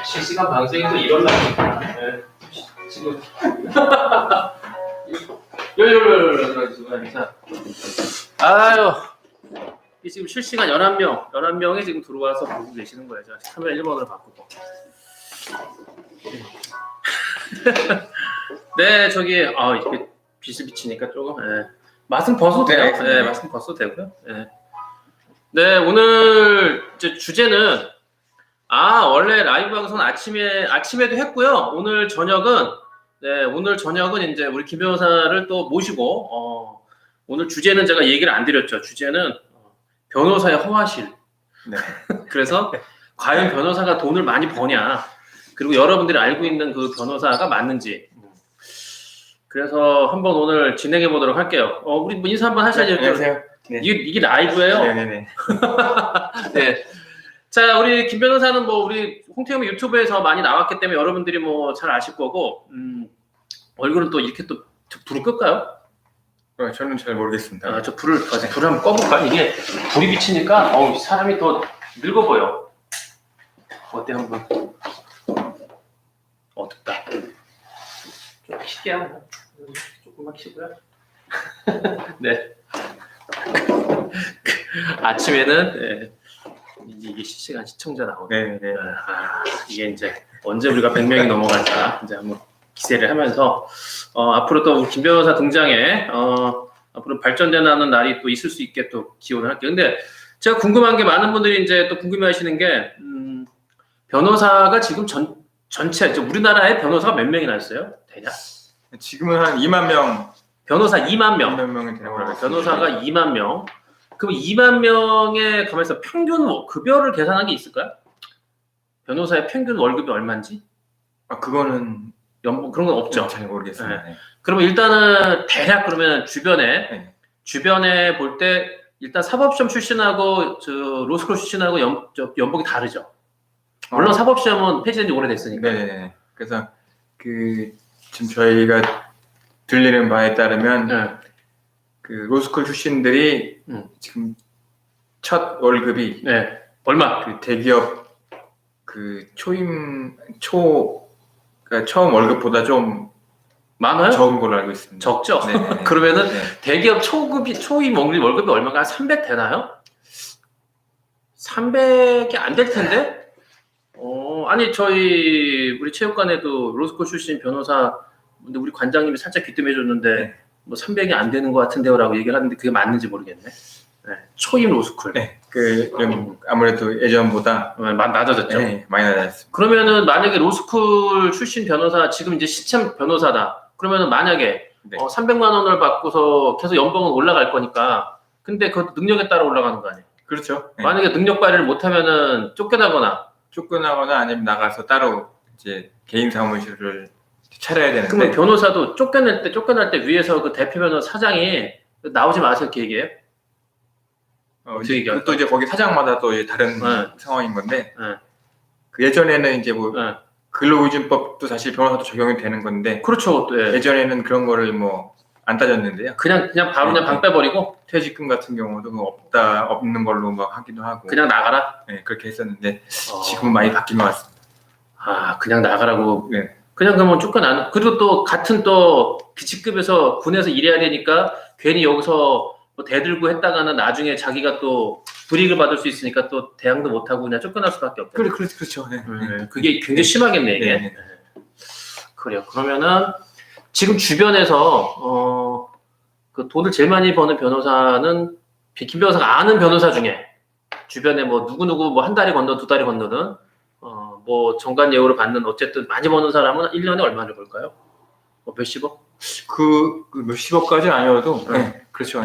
실시간 방송이 또 이럴라니까. 네. 지금 아유, 이 지금 실시간 11명이 지금 들어와서 보고 계시는 거예요. 자, 카메라 1번으로 바꾸고. 네, 저기 이렇게 빛이 비치니까 조금 마스크 벗어도 돼요. 네, 마스크 벗어도 되고요. 네, 오늘 이제 주제는 원래 라이브 방송 아침에도 했고요. 오늘 저녁은 이제 우리 김 변호사를 또 모시고 오늘 주제는 제가 얘기를 안 드렸죠. 주제는 변호사의 허와실. 네. 그래서 과연 변호사가 돈을 많이 버냐, 그리고 여러분들이 알고 있는 그 변호사가 맞는지. 그래서 한번 오늘 진행해 보도록 할게요. 우리 뭐 인사 한번 하셔야죠. 안녕하세요. 네. 이게 라이브예요. 네네네. 네. 자, 우리 김 변호사는 뭐 우리 홍태영 유튜브에서 많이 나왔기 때문에 여러분들이 뭐 잘 아실 거고, 얼굴은 또 이렇게 또 불을 끌까요? 저는 잘 모르겠습니다. 저 불을 한번 꺼볼까? 이게 불이 비치니까 사람이 더 늙어 보여. 어때 한번? 어둡다. 좀 킬게요. 조금만 키고요. 네. 아침에는 이게 실시간 시청자 나오네. 네네. 이게 이제 언제 우리가 100명이 넘어갈까 이제 한번 기세를 하면서 앞으로 또 김 변호사 등장에 앞으로 발전되는 날이 또 있을 수 있게 또 기원을 할게요. 근데 제가 궁금한 게, 많은 분들이 이제 또 궁금해하시는 게 변호사가 지금 전체 우리나라에 변호사가 몇 명이나 있어요? 대략? 지금은 한 2만 명. 변호사 2만 명. 2만 명이 되는 걸로 알고 있습니다. 변호사가 2만 명. 그럼 2만 명의 가만있어 평균 급여를 계산한 게 있을까요? 변호사의 평균 월급이 얼마인지? 그거는 연봉 그런 건 없죠. 잘 모르겠습니다. 네. 그러면 일단은 대략 그러면 주변에 볼 때 일단 사법시험 출신하고 로스쿨 출신하고 연봉이 다르죠. 물론 사법시험은 폐지된 지 오래됐으니까. 네네. 그래서 지금 저희가 들리는 바에 따르면 그 로스쿨 출신들이 지금 첫 월급이 얼마? 그 대기업 그러니까 처음 월급보다 좀 많아요? 적은 걸로 알고 있습니다. 적죠? 그러면은 대기업 초임 월급이 얼마가? 한 300 되나요? 300이 안 될 텐데? 아니 우리 체육관에도 로스쿨 출신 변호사, 근데 우리 관장님이 살짝 귀뜸해 줬는데 뭐 300이 안 되는 것 같은데요라고 얘기를 하는데 그게 맞는지 모르겠네. 초임 로스쿨. 아무래도 예전보다 낮아졌죠. 많이 낮아졌습니다. 그러면은 만약에 로스쿨 출신 변호사, 지금 이제 시참 변호사다. 그러면은 만약에 300만 원을 받고서 계속 연봉은 올라갈 거니까, 근데 그 능력에 따라 올라가는 거 아니에요? 그렇죠. 만약에 능력 발휘를 못하면은 쫓겨나거나 아니면 나가서 따로 이제 개인 사무실을 차려야 되는데. 그러면 변호사도 쫓겨날 때 위에서 그 대표 변호사 사장이 나오지 마세요 이렇게 얘기해요? 그것도 이제 거기 사장마다 또 이제 다른 상황인 건데, 그 예전에는 이제 뭐 근로기준법도 사실 변호사도 적용이 되는 건데, 그렇죠. 예전에는 그런 거를 뭐 안 따졌는데요. 그냥 바로 방 빼버리고 퇴직금 같은 경우도 없는 걸로 막 하기도 하고. 그냥 나가라. 그렇게 했었는데 지금은 많이 바뀐 것 같습니다. 그냥 나가라고. 그냥 그러면 쫓겨나는. 그리고 또 같은 또 기치급에서 군에서 일해야 되니까 괜히 여기서 뭐 대들고 했다가는 나중에 자기가 또 불이익을 받을 수 있으니까 또 대항도 못하고 그냥 쫓겨날 수밖에 없다. 그렇죠. 그게 굉장히 심하겠네 이게. 그래요. 그러면은 지금 주변에서 그 돈을 제일 많이 버는 변호사는 김 변호사가 아는 변호사 중에 주변에 뭐 누구누구 뭐 한 달이 건너 두 달이 건너든 뭐 정관 예우를 받는, 어쨌든 많이 버는 사람은 1년에 얼마를 벌까요? 뭐 몇십억? 그 몇십억까지는 아니어도 그렇죠.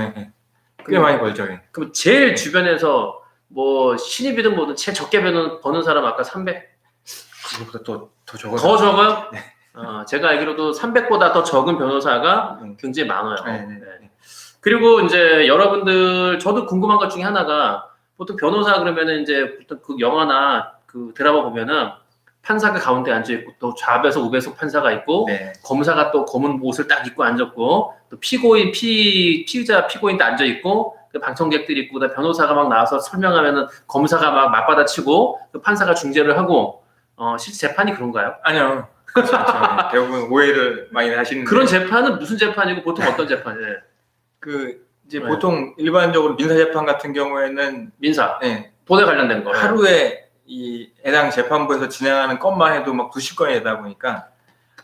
꽤 많이 벌죠. 그럼 제일 주변에서 뭐 신입이든 뭐든 제일 적게 버는 사람 아까 300? 그거보다 더 적어요. 더 적어요? 제가 알기로도 300보다 더 적은 변호사가 굉장히 많아요. 그리고 이제 여러분들, 저도 궁금한 것 중에 하나가, 보통 변호사 그러면은 이제 보통 그 영화나 그 드라마 보면은 판사가 가운데 앉아 있고 또 좌배석 우배석 판사가 있고 검사가 또 검은 옷을 딱 입고 앉았고 또 피의자 피고인도 앉아 있고 방청객들이 있고, 그다음 변호사가 막 나와서 설명하면은 검사가 막 맞받아치고 판사가 중재를 하고, 실제 재판이 그런가요? 아니요. 그렇지 않죠. 대부분 오해를 많이 하시는데. 그런 재판은 무슨 재판이고 보통 어떤 재판이에요? 이제 네. 보통 일반적으로 민사 재판 같은 경우에는 민사, 네, 돈에 관련된 거. 하루에 이 해당 재판부에서 진행하는 건만 해도 막 90건이 되다 보니까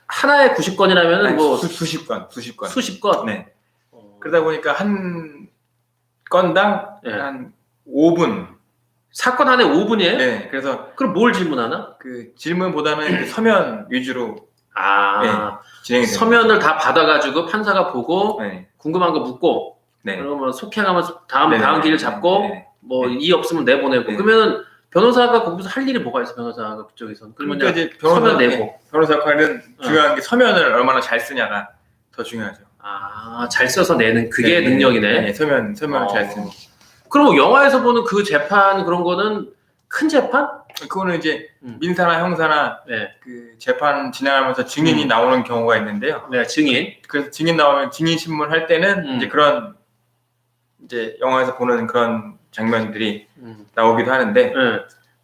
하나에 90건이라면은 뭐 수십 건. 수십 건. 네. 그러다 보니까 한 건당 네. 한 5분. 사건 안에 5분이에요? 네. 그래서 그럼 뭘 질문하나? 그 질문보다는 그 서면 위주로 진행이 됩니다. 서면을 다 받아가지고 판사가 보고 네. 궁금한 거 묻고 네. 그러면 속행하면 다음 길을 잡고 네. 뭐 이 없으면 내보내고 네. 그러면은 변호사가 거기서 할 일이 뭐가 있어 변호사가 그쪽에서는 그러니까 이제 서면 내고 변호사 역할은 중요한 게 서면을 얼마나 잘 쓰냐가 더 중요하죠. 잘 써서 내는 그게 능력이네. 네, 서면을 잘 쓰는. 그럼 영화에서 보는 그 재판 그런 거는 큰 재판? 그거는 이제 민사나 형사나 네. 그 재판 진행하면서 증인이 나오는 경우가 있는데요. 네, 증인. 그래서 증인 나오면 증인 신문 할 때는 이제 그런 이제 영화에서 보는 그런 장면들이 나오기도 하는데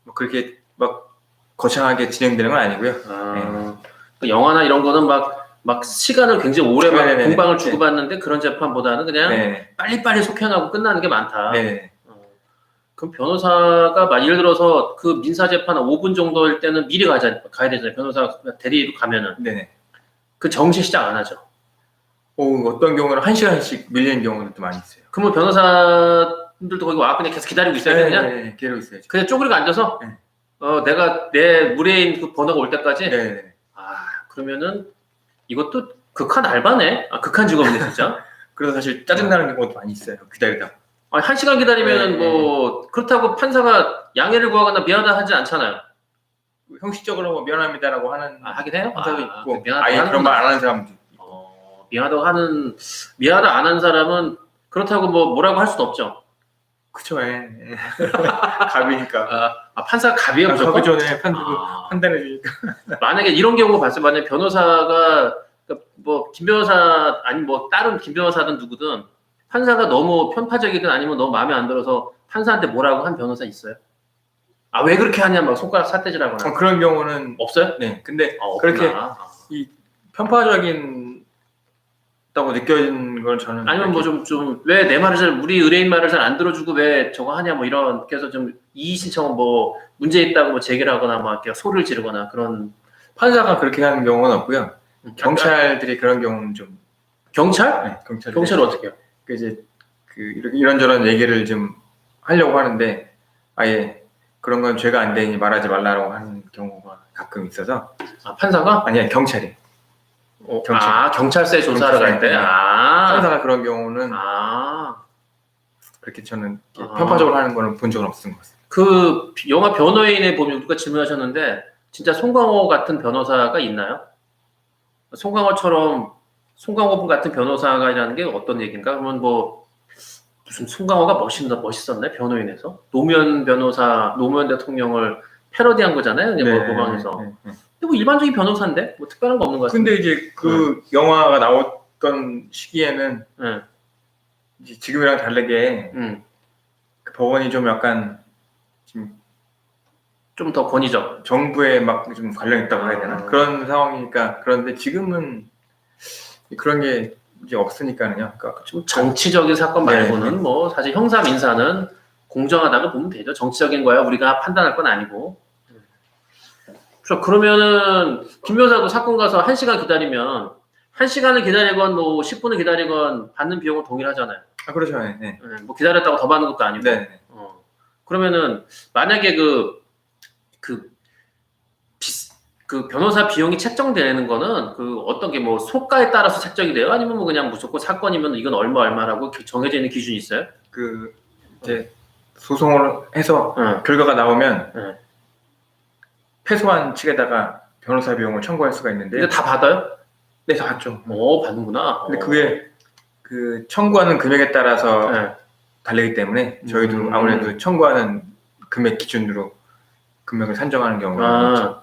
뭐 그렇게 막 거창하게 진행되는 건 아니고요. 그 영화나 이런 거는 막 시간을 굉장히 오래 공방을 주고받는데 그런 재판보다는 그냥 빨리빨리 속행하고 끝나는 게 많다. 그럼 변호사가 예를 들어서 그 민사 재판 5분 정도일 때는 미리 가야 되잖아요. 변호사 대리로 가면은. 그 정시 시작 안 하죠. 어떤 경우는 1시간씩 밀리는 경우도 많이 있어요. 그러면 변호사들도 거기 와 그냥 계속 기다리고 있어야 돼 그냥? 네, 기다리고 있어야죠. 그냥 쪼그리고 앉아서 내가 내 무례인 그 번호가 올 때까지? 그러면은 이것도 극한 알바네? 극한 직업이네 진짜. 그래서 사실 짜증나는 경우도 많이 있어요. 기다리다. 1시간 기다리면은 뭐 그렇다고 판사가 양해를 구하거나 미안하다 하지 않잖아요. 형식적으로 뭐 미안합니다라고 하는 하긴 해요? 판사도 있고 미안하다 그런 말 안 하는 사람도 있고. 미안하다 안 하는 사람은 그렇다고 뭐라고 할 수도 없죠. 그쵸, 갑이니까. 판사가 갑이에요, 무조건? 가기 전에 판단해주니까. 만약에 이런 경우 봤어요. 만약에 변호사가, 뭐, 김 변호사, 아니 뭐, 다른 김 변호사든 누구든, 판사가 너무 편파적이든 아니면 너무 마음에 안 들어서 판사한테 뭐라고 한 변호사 있어요? 왜 그렇게 하냐, 막 손가락 삿대질하거나. 그런 경우는 없어요? 네. 근데 그렇게 이 편파적인 다고 느껴진 걸 저는 아니면 뭐 왜 내 말을 우리 의뢰인 말을 잘 안 들어주고 왜 저거 하냐 뭐 이런 그래서 좀 이의 신청은 뭐 문제 있다고 뭐 제기를 하거나 막 이렇게 소리를 지르거나 그런 판사가 그렇게 하는 경우는 없고요. 경찰들이 그런 경우는 좀 경찰? 네, 경찰은 어떻게 해요? 이제 이런저런 얘기를 좀 하려고 하는데 아예 그런 건 죄가 안 되니 말하지 말라고 하는 경우가 가끔 있어서 판사가? 아니야 경찰이. 경찰서에 조사하러 갈 때? 판사가 그런 경우는 그렇게 저는 편파적으로 하는 거는 본 적은 없은 것 같습니다. 그 영화 변호인에 보면 누가 질문하셨는데 진짜 송강호 같은 변호사가 있나요? 송강호 분 같은 변호사가라는 게 어떤 얘기인가? 그러면 뭐 무슨 송강호가 멋있었네 변호인에서 노무현 대통령을 패러디한 거잖아요. 뭐 도방에서. 근데 뭐 일반적인 변호사인데 뭐 특별한 거 없는 것 같은데. 근데 이제 그 영화가 나왔던 시기에는 이제 지금이랑 다르게 그 법원이 좀 약간 좀 더 권위적 정부에 막 좀 관련있다고 해야 되나 그런 상황이니까. 그런데 지금은 그런 게 이제 없으니까요. 그러니까 좀 정치적인 사건 말고는 뭐 사실 형사 민사는 공정하다고 보면 되죠. 정치적인 거야 우리가 판단할 건 아니고. 그러면은 김 변호사도 사건 가서 1시간 기다리면 1시간을 기다리건 뭐 10분을 기다리건 받는 비용은 동일하잖아요. 그렇죠. 뭐 기다렸다고 더 받는 것도 아니고. 그러면은 만약에 그 변호사 비용이 책정되는 거는 그 어떤 게 뭐 소가에 따라서 책정이 돼요? 아니면 뭐 그냥 무조건 사건이면 이건 얼마라고 정해져 있는 기준이 있어요? 이제 소송을 해서 결과가 나오면 패소한 측에다가 변호사 비용을 청구할 수가 있는데. 근데 다 받아요? 네, 다 받죠. 받는구나. 근데 그게 그 청구하는 금액에 따라서 다르기 때문에 저희도 아무래도 청구하는 금액 기준으로 금액을 산정하는 경우가 많죠.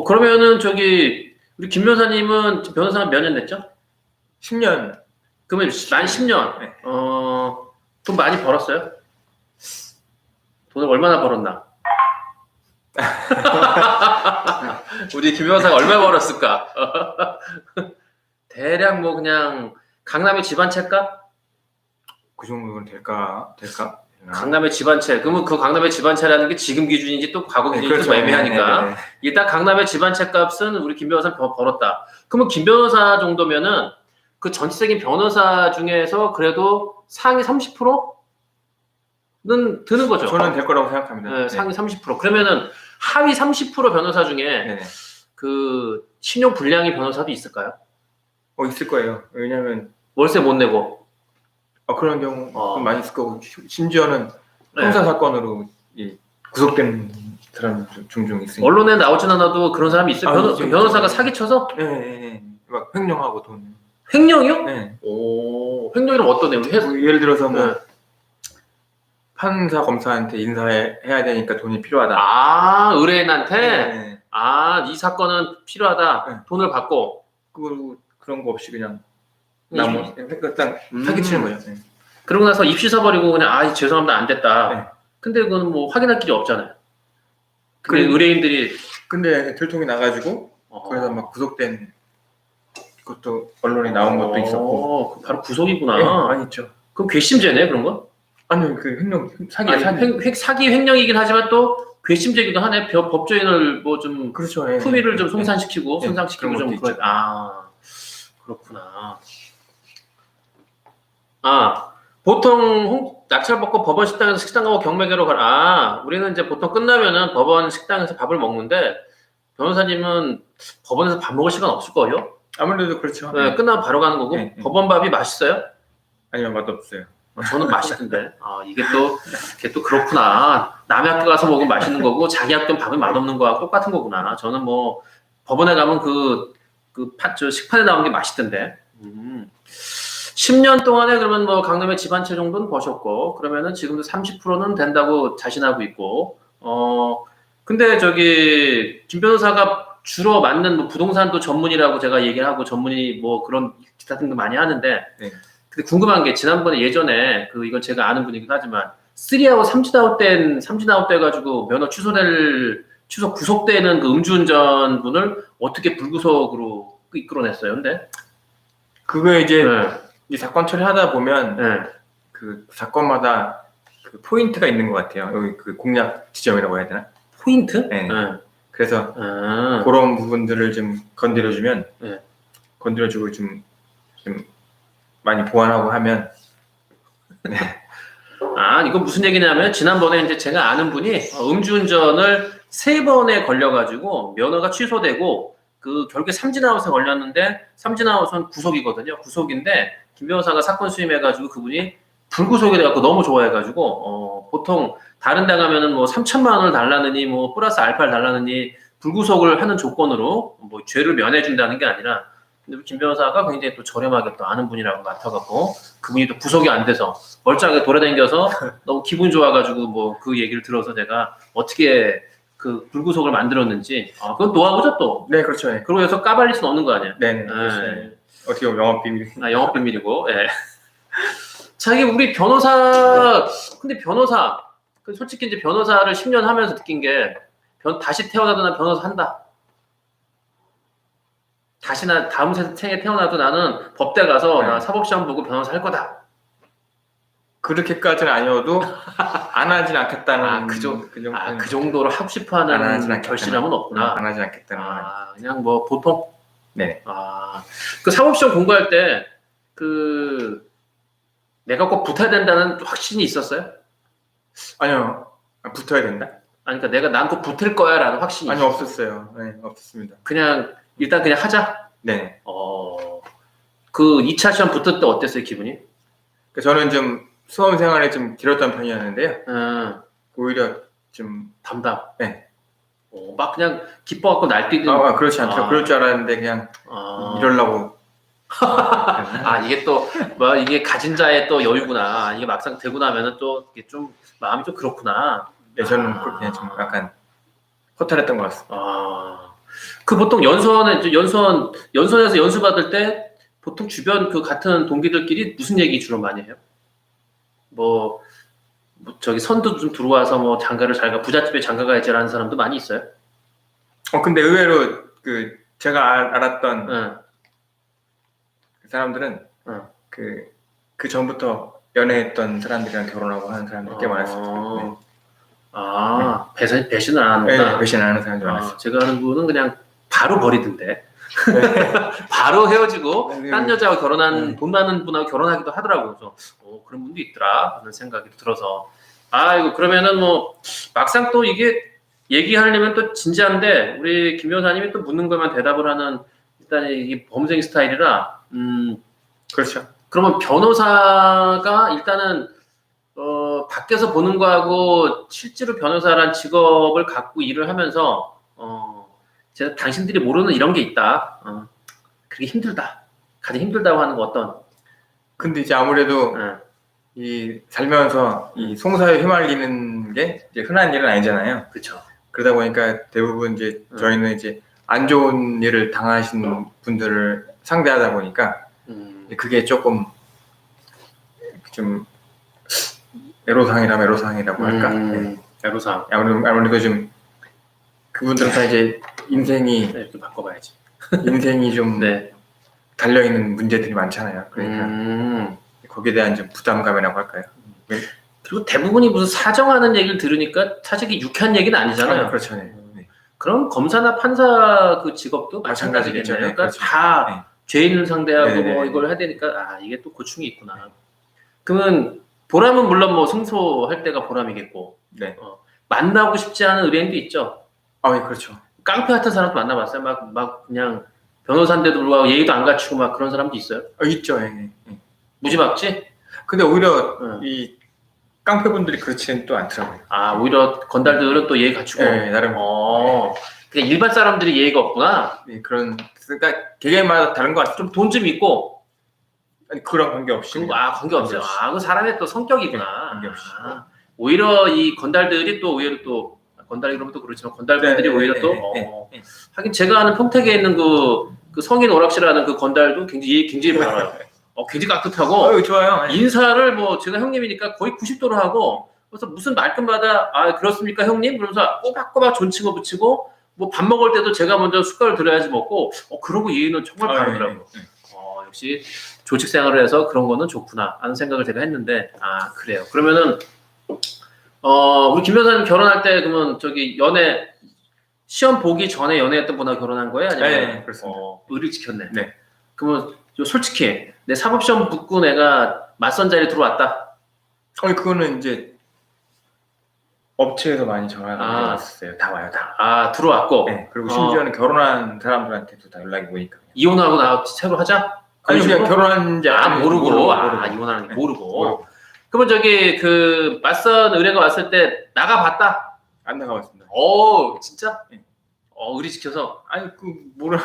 그러면은 우리 김 변호사님은 변호사가 몇 년 됐죠? 10년. 그러면 만 10년. 돈 많이 벌었어요? 돈을 얼마나 벌었나? 우리 김 변호사가 얼마 벌었을까? 대략 뭐 그냥 강남의 집안채값? 그 정도는 될까? 강남의 집안채. 그러면 그 강남의 집안채라는 게 지금 기준인지 또 과거 기준인지 그렇죠. 또 애매하니까. 일단 강남의 집안채 값은 우리 김 변호사 벌었다. 그러면 김 변호사 정도면은 그 전체적인 변호사 중에서 그래도 상위 30%는 드는 거죠. 저는 될 거라고 생각합니다. 네, 상위 30%. 그러면은 하위 30% 변호사 중에 네네. 그 신용 불량의 변호사도 있을까요? 있을 거예요. 왜냐면 월세 못 내고. 그런 경우 많이 있을 거고, 심지어는 형사 사건으로 구속된 사람 종종 있으니까. 언론에 나오진 않아도 그런 사람이 있어요. 변호사가 사기쳐서? 네. 막 횡령하고 돈. 횡령이요? 네. 오, 횡령이란 어떤 내용? 예를 들어서 뭐 판사 검사한테 인사해야 되니까 돈이 필요하다. 의뢰인한테? 네. 이 사건은 필요하다. 네. 돈을 받고. 그런 거 없이 그냥 딱 사기치는 거예요. 네. 그러고 나서 입시 서버리고 그냥 죄송합니다 안 됐다. 네. 근데 그건 뭐 확인할 길이 없잖아요. 근데 의뢰인들이 근데 들통이 나가지고 그래서 막 구속된 것도 언론에 나온 것도 있었고. 바로 구속이구나. 네, 많이 있죠. 그럼 괘씸죄네 그런 거? 아니요, 그 횡령 사기 횡령이긴 하지만 또 괘씸죄기도 하네. 법조인을 뭐 좀 그렇죠. 품위를 좀 손상시키고 네, 손상시키고 그런 좀 것도 있죠. 그렇구나. 보통 낙찰 받고 법원 식당에서 식당 가고 경매계로 가라. 우리는 이제 보통 끝나면은 법원 식당에서 밥을 먹는데 변호사님은 법원에서 밥 먹을 시간 없을 거예요? 아무래도 그렇죠. 네, 끝나면 바로 가는 거고. 네. 법원 밥이 맛있어요? 아니면 맛없어요. 저는 맛있던데. 이게 또 그렇구나. 남의 학교 가서 먹으면 맛있는 거고 자기 학교는 밥이 맛없는 거하고 똑같은 거구나. 저는 뭐 법원에 가면 저 식판에 나오는 게 맛있던데. 10년 동안에 그러면 뭐 강남의 집안채 정도는 버셨고 그러면은 지금도 30%는 된다고 자신하고 있고. 근데 저기 김 변호사가 주로 맡는 뭐 부동산도 전문이라고 제가 얘기를 하고 전문이 뭐 그런 기타 등도 많이 하는데. 네. 근데 궁금한 게 지난번에 예전에 이건 제가 아는 분이기도 하지만 3아웃 삼진아웃 돼가지고 면허 구속되는 그 음주운전 분을 어떻게 불구속으로 이끌어냈어요? 근데 그거 이제 이 사건 처리하다 보면 그 사건마다 그 포인트가 있는 것 같아요. 여기 그 공략 지점이라고 해야 되나? 포인트? 네. 그래서 그런 부분들을 좀 건드려주면 건드려주고 좀 많이 보완하고 하면. 이건 무슨 얘기냐면 지난번에 이제 제가 아는 분이 음주운전을 3번에 걸려가지고 면허가 취소되고 결국에 삼진아웃에 걸렸는데 삼진아웃은 구속이거든요. 구속인데 김 변호사가 사건 수임해가지고 그분이 불구속이 돼갖고 너무 좋아해가지고 보통 다른 데 가면은 뭐 3천만 원을 달라느니 뭐 플러스 알파를 달라느니 불구속을 하는 조건으로 뭐 죄를 면해준다는 게 아니라 근데 김 변호사가 굉장히 또 저렴하게 또 아는 분이라고 맡아갖고 그분이 또 구속이 안 돼서 멀쩡하게 돌아다녀서 너무 기분 좋아가지고 뭐 그 얘기를 들어서 제가 어떻게 그 불구속을 만들었는지 그건 노하우죠 또. 네, 그렇죠. 그러고 해서 까발릴 수는 없는 거 아니에요. 네. 그렇죠. 어떻게 보면 영업 비밀. 영업 비밀이고. 자, 이게 우리 변호사 근데 변호사 솔직히 이제 변호사를 10년 하면서 느낀 게 다시 태어나도 난 변호사 한다. 다시나 다음 생에 태어나도 나는 법대 가서 나 사법시험 보고 변호사 할 거다. 그렇게까지는 아니어도 안 하진 않겠다는 그 정도로 하고 싶어하는 결실함은 없구나. 안 하진 않겠다는 그냥 뭐 보통. 네. 그 사법시험 공부할 때 내가 꼭 붙어야 된다는 확신이 있었어요? 아니요. 붙어야 된다? 그러니까 난 꼭 붙을 거야라는 확신이. 아니 없었어요. 네, 없었습니다. 일단 그냥 하자. 네. 그 2차 시험 붙을 때 어땠어요 기분이? 저는 좀 수험 생활이 좀 길었던 편이었는데요. 오히려 좀 담담. 네. 막 그냥 기뻐갖고 날뛰는. 그렇지 않더라고요. 그럴 줄 알았는데 그냥 이러려고. 이게 또 이게 가진 자의 또 여유구나. 이게 막상 되고 나면은 또 이게 좀 마음이 좀 그렇구나. 네, 저는 그렇게 좀 약간 허탈했던 것 같습니다. 보통 연수원에서 연수 받을 때 보통 주변 같은 동기들끼리 무슨 얘기 주로 많이 해요? 뭐 저기 선도 좀 들어와서 뭐 장가를 잘 가 부잣집에 장가 가야지라는 사람도 많이 있어요. 근데 의외로 그 제가 알았던 그 사람들은 그 전부터 연애했던 사람들이랑 결혼하고 하는 사람들이 꽤 많았어요. 네. 배신을 안 하는구나. 네, 배신 안 하는 사람들이 많았어요. 제가 아는 분은 그냥 바로 버리던데. 네. 바로 헤어지고 딴 여자와 결혼한 돈 많은 분하고 결혼하기도 하더라고요. 그래서 그런 분도 있더라 하는 생각이 들어서 이거 그러면은 뭐 막상 또 이게 얘기하려면 또 진지한데 우리 김 변호사님이 또 묻는 것만 대답을 하는 일단 이 범생 스타일이라 그렇죠. 그러면 변호사가 일단은 밖에서 보는 거하고 실제로 변호사란 직업을 갖고 일을 하면서 제가 당신들이 모르는 이런 게 있다. 그게 힘들다. 가장 힘들다고 하는 거 어떤? 근데 이제 아무래도 이 살면서 이 송사에 휘말리는 게 이제 흔한 일은 아니잖아요. 그렇죠. 그러다 보니까 대부분 이제 저희는 이제 안 좋은 일을 당하신 분들을 상대하다 보니까 그게 조금 좀 애로사항이라고 할까? 네. 애로사항. 아무래도 좀 그분들은 다 이제 인생이 이렇게 바꿔봐야지. 인생이 좀 달려 있는 문제들이 많잖아요. 그러니까 거기에 대한 좀 부담감이라고 할까요? 그리고 대부분이 무슨 사정하는 얘기를 들으니까 사실 이게 유쾌한 얘기는 아니잖아요. 그렇죠. 네. 그럼 검사나 판사 그 직업도 마찬가지겠네요. 그러니까 그렇죠. 다 죄인을 상대하고 뭐 이걸 해야 되니까 이게 또 고충이 있구나. 그러면 보람은 물론 뭐 승소할 때가 보람이겠고 만나고 싶지 않은 의뢰인도 있죠. 그렇죠. 깡패 같은 사람도 만나봤어요. 막 그냥 변호사인데도 불구하고 예의도 안 갖추고 막 그런 사람도 있어요. 있죠. 무지막지? 근데 오히려 이 깡패분들이 그렇지는 또 않더라고요. 오히려 건달들은 또 예의 갖추고. 나름. 그냥 일반 사람들이 예의가 없구나. 그러니까 개개인마다 다른 것 같아요. 좀 돈 좀 있고. 아니, 그런 관계 없이. 관계 없어요. 그 사람의 또 성격이구나. 관계 없이. 오히려 이 건달들이 또 의외로 또 건달 그러면 또 그렇지만 건달분들이 오히려 또 하긴 제가 아는 평택에 있는 그 성인 오락실하는 그 건달도 굉장히 많아요. 굉장히 깍듯하고 좋아요. 인사를 뭐 제가 형님이니까 거의 90도로 하고 그래서 무슨 말끝마다 그렇습니까 형님? 그러면서 꼬박꼬박 존칭어 붙이고 뭐 밥 먹을 때도 제가 먼저 숟가락을 들어야지 먹고 그런 거 예의는 정말 바르더라고요. 역시 조직 생활을 해서 그런 거는 좋구나 하는 생각을 제가 했는데 그래요. 그러면은 우리 김 변호사님 결혼할 때 그러면 저기 연애 시험 보기 전에 연애했던 분하고 결혼한 거예요? 아니면 네, 그렇습니다. 의리를 지켰네. 네. 그러면 솔직히 내 사법시험 붙고 내가 맞선 자리에 들어왔다. 그거는 이제 업체에서 많이 전화가 왔었어요. 다 와요, 다. 들어왔고. 네. 그리고 심지어는 결혼한 사람들한테도 다 연락이 오니까. 이혼하고 나 새로 하자? 아니 그냥 결혼한지 모르고. 이혼하는 게 모르고. 그러면 저기 그 맞선 의뢰가 왔을 때 나가봤다? 안 나가봤습니다. 진짜? 네. 의리 지켜서? 아니 뭐라.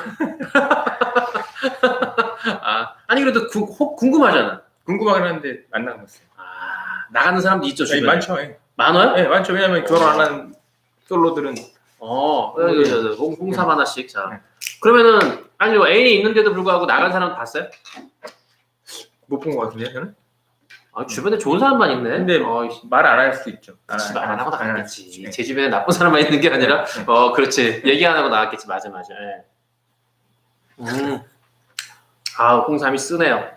아니 그래도 궁금하잖아. 궁금하긴 한데 안 나가봤어요. 나가는 사람도 있죠 주변에. 많죠. 많아요? 네, 많죠. 왜냐면 결혼 안 한 솔로들은. 홍삼 하나씩. 자, 그러면은 애인이 있는데도 불구하고 나간 사람 봤어요? 못 본 것 같은데 저는. 주변에 좋은 사람만 있네. 근데 말 안 할 수도 있죠. 말 안 하고 나갔겠지. 제 주변에 나쁜 사람만 있는 게 아니라. 그렇지. 얘기 안 하고 나갔겠지. 맞아. 홍삼이 쓰네요.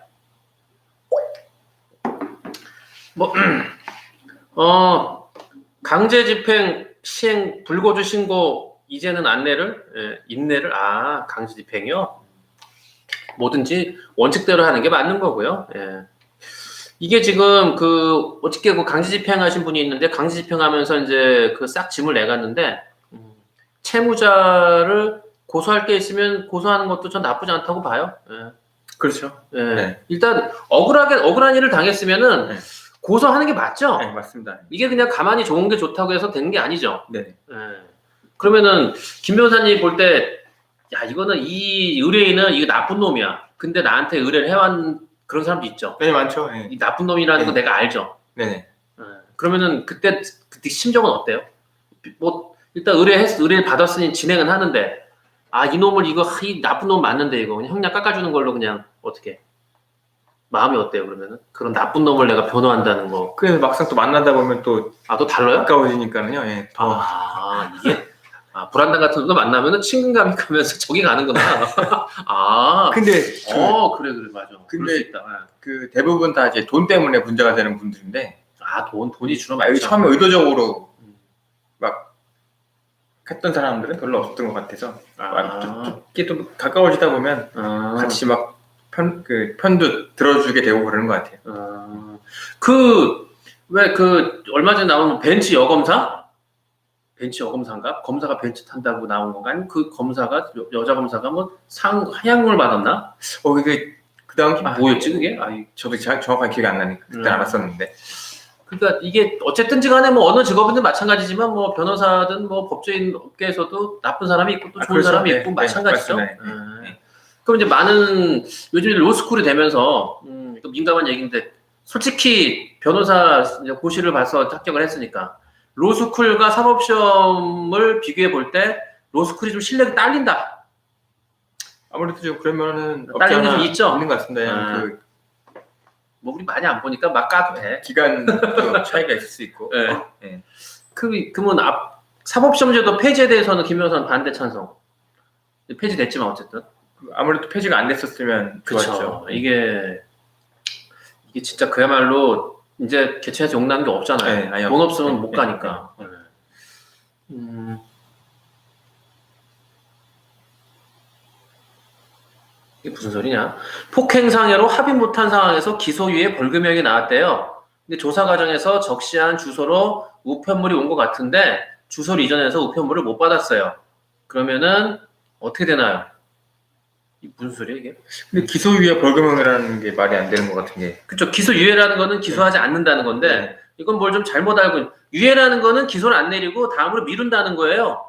강제 집행 시행 불거주 신고 이제는 인내를 강제 집행이요. 뭐든지 원칙대로 하는 게 맞는 거고요. 이게 지금 어저께 강제 집행하신 분이 있는데 강제 집행하면서 이제 싹 짐을 내갔는데 채무자를 고소할 게 있으면 고소하는 것도 전 나쁘지 않다고 봐요. 그렇죠. 일단 억울한 일을 당했으면은 고소하는 게 맞죠? 네, 맞습니다. 이게 그냥 가만히 좋은 게 좋다고 해서 되는 게 아니죠. 네. 그러면은 김 변호사님 볼 때 이거는 이 의뢰인은 이거 나쁜 놈이야. 근데 나한테 의뢰를 해왔 그런 사람도 있죠. 네, 많죠. 네. 이 나쁜 놈이라는 거 내가 알죠. 네. 그러면은 그때 심정은 어때요? 뭐 일단 의뢰를 받았으니 진행은 하는데 이 놈을 이 나쁜 놈 맞는데 이거 그냥 형량 깎아주는 걸로 그냥 어떻게 마음이 어때요? 그러면은 그런 나쁜 놈을 내가 변호한다는 거. 그래서 막상 또 만나다 보면 또 또 달라요? 가까워지니까는요. 이게 불안당 같은 놈도 만나면은 친근감이 가면서 저기 가는구나. 아. 근데 그래 맞아. 근데 있다. 그 대부분 다 이제 돈 때문에 문제가 되는 분들인데. 돈이 주로 많죠. 처음에 의도적으로 막 했던 사람들은 별로 없었던 것 같아서. 이게 또 가까워지다 보면 같이 막 편도 들어주게 되고 그러는 것 같아요. 얼마 전에 나온 벤츠 여검사? 벤츠 여검사인가? 검사가 벤츠 탄다고 나온 건가? 아니면 그 검사가, 여자 검사가 뭐 하향을 받았나? 그 다음 뭐였지, 그게? 저도 정확하게 기억이 안 나니까 그때 알았었는데. 그러니까 이게 어쨌든지 간에 뭐 어느 직업이든 마찬가지지만 뭐 변호사든 뭐 법조인 업계에서도 나쁜 사람이 있고 또 좋은 사람이 있고 마찬가지죠. 그럼 이제 많은 요즘 로스쿨이 되면서 또 민감한 얘기인데 솔직히 변호사 고시를 봐서 합격을 했으니까 로스쿨과 사법시험을 비교해 볼 때 로스쿨이 좀 실력이 딸린다. 아무래도 좀 그러면은 딸리는 게 좀 있죠. 있는 것 같습니다. 뭐 우리 많이 안 보니까 막 까도 돼. 기간도 차이가 있을 수 있고. 네. 그러면 사법시험제도 폐지에 대해서는 김 변호사는 반대 찬성. 폐지됐지만 어쨌든 아무래도 폐지가 안 됐었으면 좋았죠. 이게 진짜 그야말로 이제 개최해서 용나는 게 없잖아요. 돈 없으면 못 가니까. 이게 무슨 소리냐? 폭행상해로 합의 못한 상황에서 기소유예 벌금형이 나왔대요. 근데 조사 과정에서 적시한 주소로 우편물이 온 것 같은데 주소를 이전해서 우편물을 못 받았어요. 그러면은 어떻게 되나요? 이게 무슨 소리야 이게? 근데 기소유예 벌금형이라는 게 말이 안 되는 것 같은 게. 그렇죠. 기소유예라는 거는 기소하지 않는다는 건데 이건 뭘 좀 잘못 알고 유예라는 거는 기소를 안 내리고 다음으로 미룬다는 거예요.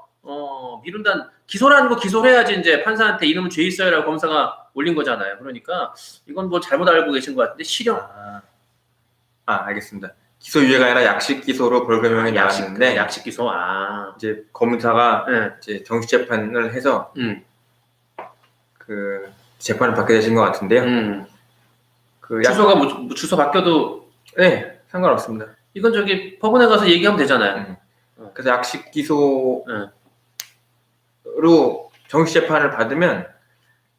기소라는 거 기소를 해야지 이제 판사한테 이름은 죄 있어요라고 검사가 올린 거잖아요. 그러니까 이건 뭐 잘못 알고 계신 것 같은데 실형. 알겠습니다. 기소유예가 아니라 약식 기소로 벌금형이 나왔는데 약식 기소. 이제 검사가 이제 정식 재판을 해서 그 재판을 받게 되신 것 같은데요. 주소가 주소 바뀌어도 상관없습니다. 이건 저기 법원에 가서 얘기하면 되잖아요. 그래서 약식 기소로 정식 재판을 받으면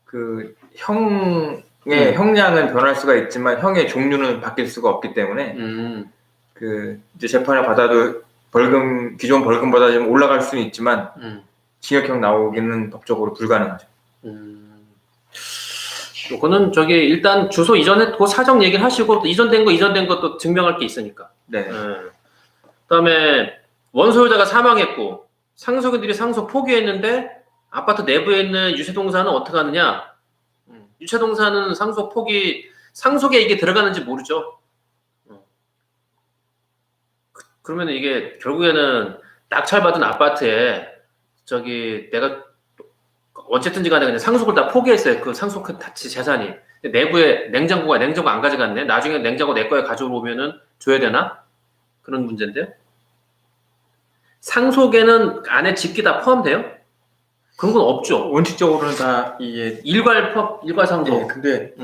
그 형의 형량은 변할 수가 있지만 형의 종류는 바뀔 수가 없기 때문에 그 이제 재판을 받아도 기존 벌금보다 좀 올라갈 수는 있지만 징역형 나오기는 법적으로 불가능하죠. 요거는 저기 일단 주소 이전에 그 사정 얘기를 하시고 또 이전된 것도 증명할 게 있으니까. 그다음에 원소유자가 사망했고 상속인들이 상속 포기했는데 아파트 내부에 있는 유체동산은 어떻게 하느냐? 유체동산은 상속에 이게 들어가는지 모르죠. 그러면 이게 결국에는 낙찰받은 아파트에 내가 어쨌든지 간에 그냥 상속을 다 포기했어요. 그 상속한 재산이. 내부에 냉장고 안 가져갔네. 나중에 냉장고 내 거에 가져오면은 줘야 되나? 그런 문제인데요. 상속에는 안에 집기 다 포함돼요? 그런 건 없죠. 원칙적으로는 다 이게 일괄 상속. 근데